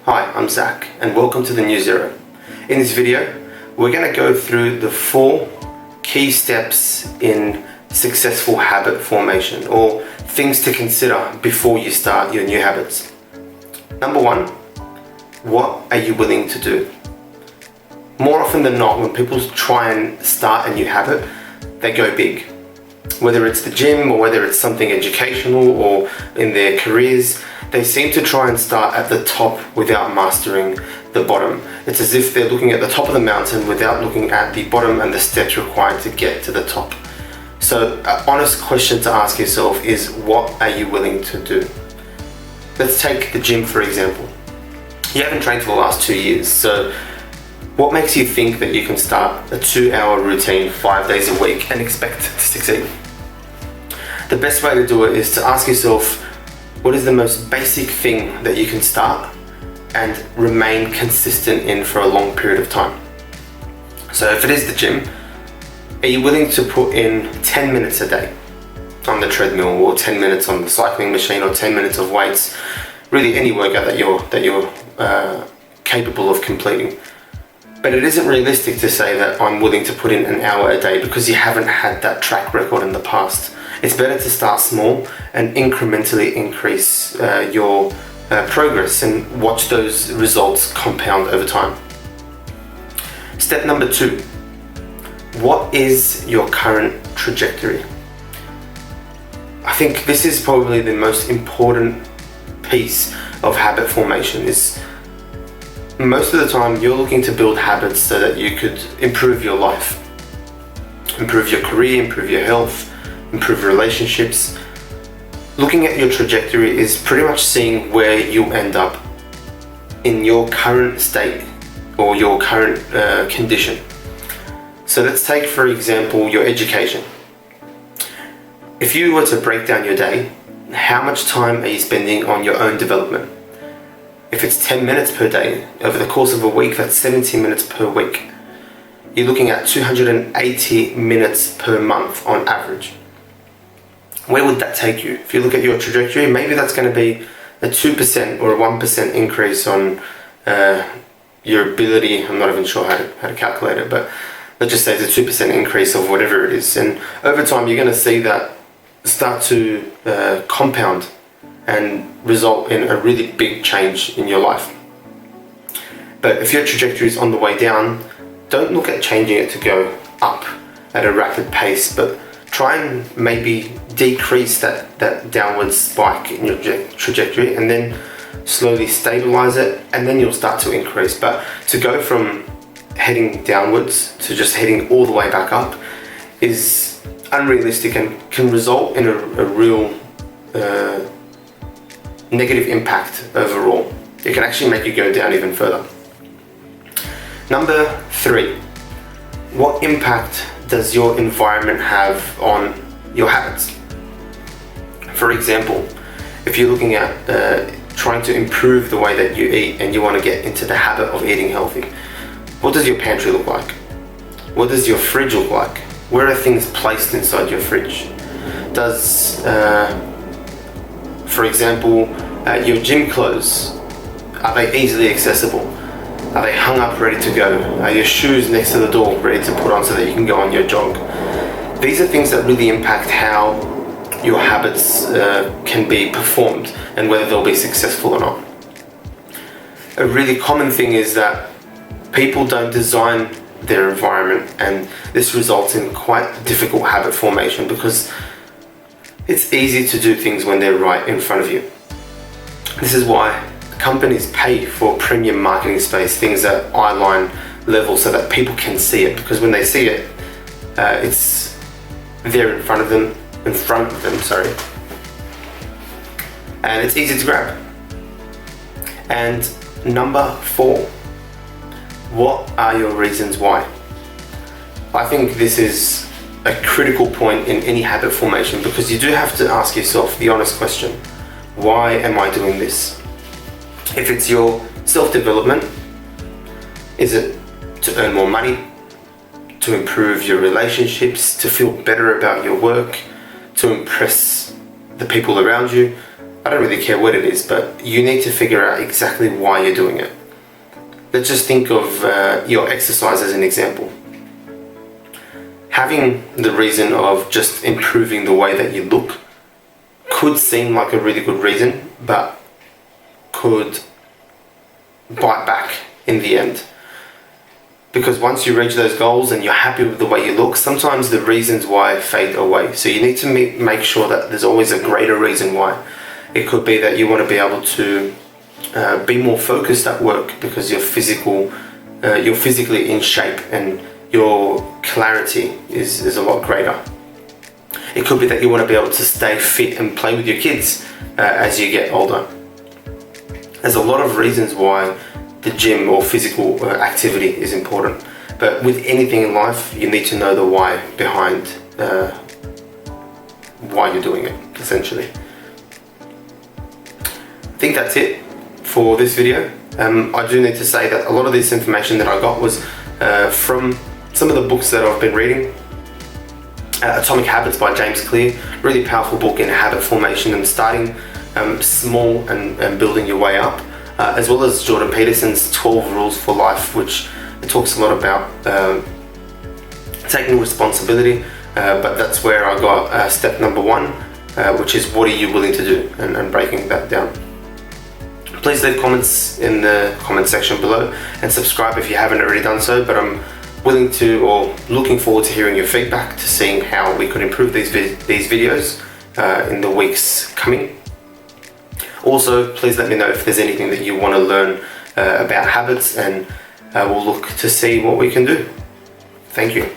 Hi, I'm Zach and welcome to the New Zero. In this video, we're going to go through the 4 key steps in successful habit formation, or things to consider before you start your new habits. Number 1, what are you willing to do? More often than not, when people try and start a new habit, they go big. Whether it's the gym or whether it's something educational or in their careers, they seem to try and start at the top without mastering the bottom. It's as if they're looking at the top of the mountain without looking at the bottom and the steps required to get to the top. So an honest question to ask yourself is, what are you willing to do? Let's take the gym for example. You haven't trained for the last 2 years, so what makes you think that you can start a 2-hour routine 5 days a week and expect to succeed? The best way to do it is to ask yourself, what is the most basic thing that you can start and remain consistent in for a long period of time? So if it is the gym, are you willing to put in 10 minutes a day on the treadmill, or 10 minutes on the cycling machine, or 10 minutes of weights? Really any workout that you're capable of completing. But it isn't realistic to say that I'm willing to put in an hour a day because you haven't had that track record in the past. It's better to start small and incrementally increase your progress and watch those results compound over time. Step number 2, what is your current trajectory? I think this is probably the most important piece of habit formation. Is most of the time you're looking to build habits so that you could improve your life, improve your career, improve your health, improve relationships. Looking at your trajectory is pretty much seeing where you end up in your current state or your current condition. So let's take for example your education. If you were to break down your day, how much time are you spending on your own development? If it's 10 minutes per day, over the course of a week, that's 70 minutes per week. You're looking at 280 minutes per month on average. Where would that take you? If you look at your trajectory, maybe that's going to be a 2% or a 1% increase on your ability. I'm not even sure how to calculate it, but let's just say it's a 2% increase of whatever it is. And over time, you're going to see that start to compound and result in a really big change in your life. But if your trajectory is on the way down, don't look at changing it to go up at a rapid pace, but try and maybe decrease that downward spike in your trajectory and then slowly stabilize it, and then you'll start to increase. But to go from heading downwards to just heading all the way back up is unrealistic and can result in a real negative impact overall. It can actually make you go down even further. Number 3, what impact does your environment have on your habits? For example, if you're looking at trying to improve the way that you eat and you want to get into the habit of eating healthy, what does your pantry look like? What does your fridge look like? Where are things placed inside your fridge? Does, for example, your gym clothes, are they easily accessible? Are they hung up ready to go? Are your shoes next to the door ready to put on so that you can go on your jog? These are things that really impact how your habits can be performed and whether they'll be successful or not. A really common thing is that people don't design their environment, and this results in quite difficult habit formation because it's easy to do things when they're right in front of you. This is why companies pay for premium marketing space, things at eyeline level, so that people can see it, because when they see it, it's there in front of them, and it's easy to grab. And number 4, what are your reasons why? I think this is a critical point in any habit formation, because you do have to ask yourself the honest question, why am I doing this? If it's your self-development, is it to earn more money, to improve your relationships, to feel better about your work, to impress the people around you? I don't really care what it is, but you need to figure out exactly why you're doing it. Let's just think of your exercise as an example. Having the reason of just improving the way that you look could seem like a really good reason, but could bite back in the end. Because once you reach those goals and you're happy with the way you look, sometimes the reasons why fade away. So you need to make sure that there's always a greater reason why. It could be that you want to be able to be more focused at work because you're physically in shape and your clarity is a lot greater. It could be that you want to be able to stay fit and play with your kids as you get older. There's a lot of reasons why the gym or physical activity is important. But with anything in life, you need to know the why behind why you're doing it, essentially. I think that's it for this video. I do need to say that a lot of this information that I got was from some of the books that I've been reading. Atomic Habits by James Clear, really powerful book in habit formation and starting small and building your way up, as well as Jordan Peterson's 12 Rules for Life, which talks a lot about taking responsibility, but that's where I got step number 1, which is what are you willing to do, and breaking that down. Please leave comments in the comment section below and subscribe if you haven't already done so, but I'm willing to, or looking forward to hearing your feedback, to seeing how we could improve these videos in the weeks coming. Also, please let me know if there's anything that you want to learn about habits, and we'll look to see what we can do. Thank you.